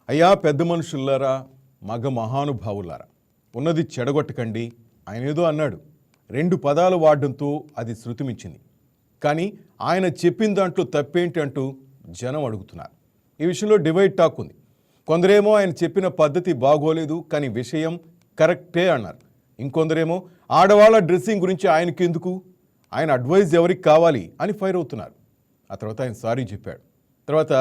అయ్యా పెద్ద మనుషులారా, మగ మహానుభావులారా, ఉన్నది చెడగొట్టకండి. ఆయన ఏదో అన్నాడు, 2 పదాలు వాడడంతో అది శృతిమించింది. కానీ ఆయన చెప్పిన దాంట్లో తప్పేంటి అంటూ జనం అడుగుతున్నారు. ఈ విషయంలో డివైడ్ టాక్ ఉంది. కొందరేమో ఆయన చెప్పిన పద్ధతి బాగోలేదు కానీ విషయం కరెక్టే అన్నారు. ఇంకొందరేమో ఆడవాళ్ళ డ్రెస్సింగ్ గురించి ఆయనకెందుకు, ఆయన అడ్వైజ్ ఎవరికి కావాలి అని ఫైర్ అవుతున్నారు. ఆ తర్వాత ఆయన సారీ చెప్పాడు. తర్వాత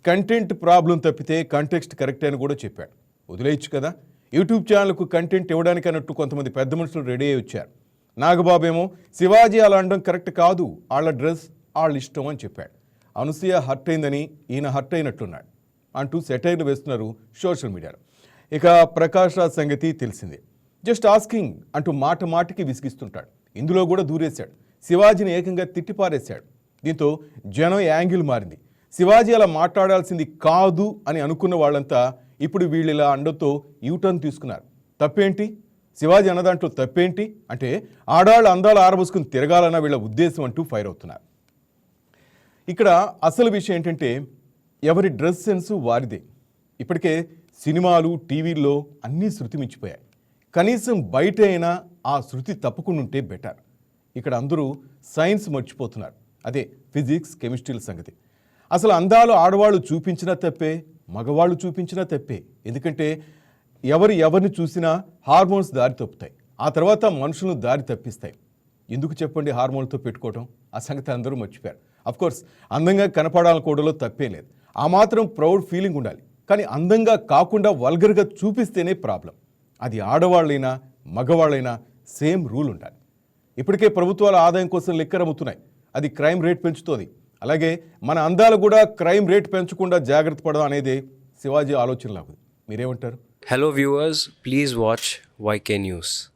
కంటెంట్ ప్రాబ్లం తప్పితే కంటెక్స్ట్ కరెక్టే అని కూడా చెప్పాడు. వదిలేయచ్చు కదా, యూట్యూబ్ ఛానల్కు కంటెంట్ ఇవ్వడానికి అన్నట్టు కొంతమంది పెద్ద మనుషులు రెడీ అయ్యి వచ్చారు. నాగబాబు ఏమో శివాజీ అలా అనడం కరెక్ట్ కాదు, వాళ్ళ డ్రెస్ వాళ్ళ ఇష్టం అని చెప్పాడు. అనసూయ హర్ట్ అయిందని ఈయన హర్ట్ అయినట్టున్నాడు అంటూ సెటైర్లు వేస్తున్నారు సోషల్ మీడియాలో. ఇక ప్రకాష్ రాజ్ సంగతి తెలిసిందే. జస్ట్ ఆస్కింగ్ అంటూ మాట మాటికి విసిగిస్తుంటాడు. ఇందులో కూడా దూరేశాడు. శివాజీని ఏకంగా తిట్టిపారేశాడు. దీంతో జనం యాంగిల్ మారింది. శివాజీ అలా మాట్లాడాల్సింది కాదు అని అనుకున్న వాళ్ళంతా ఇప్పుడు వీళ్ళు ఇలా అండతో యూటర్న్ తీసుకున్నారు. తప్పేంటి, శివాజీ అన్నదాంట్లో తప్పేంటి అంటే ఆడాళ్ళు అందాలు ఆరబోసుకుని తిరగాలన్న వీళ్ళ ఉద్దేశం అంటూ ఫైర్ అవుతున్నారు. ఇక్కడ అసలు విషయం ఏంటంటే ఎవరి డ్రెస్ సెన్స్ వారిదే. ఇప్పటికే సినిమాలు టీవీల్లో అన్నీ శృతి మించిపోయాయి. కనీసం బయట అయినా ఆ శృతి తప్పకుండా ఉంటే బెటర్. ఇక్కడ అందరూ సైన్స్ మర్చిపోతున్నారు. అదే ఫిజిక్స్ కెమిస్ట్రీల సంగతి. అసలు అందాలు ఆడవాళ్ళు చూపించినా తప్పే, మగవాళ్ళు చూపించినా తప్పే. ఎందుకంటే ఎవరిని చూసినా హార్మోన్స్ దారి తప్పుతాయి, ఆ తర్వాత మనుషులను దారి తప్పిస్తాయి. ఎందుకు చెప్పండి హార్మోన్లతో పెట్టుకోవటం? ఆ సంగతి అందరూ మర్చిపోయారు. అఫ్కోర్స్ అందంగా కనపడాలనుకోవడంలో తప్పే లేదు, ఆ మాత్రం ప్రౌడ్ ఫీలింగ్ ఉండాలి. కానీ అందంగా కాకుండా వల్గర్గా చూపిస్తేనే ప్రాబ్లం. అది ఆడవాళ్ళైనా మగవాళ్ళైనా సేమ్ రూల్ ఉండాలి. ఇప్పటికే ప్రభుత్వాల ఆదాయం కోసం లిక్కర్ అమ్ముతున్నాయి, అది క్రైమ్ రేట్ పెంచుతోంది. అలాగే మన అందాలు కూడా క్రైమ్ రేట్ పెంచకుండా జాగ్రత్త పడడం అనేది శివాజీ ఆలోచనలాగా. మీరేమంటారు? Hello viewers, please watch YK News.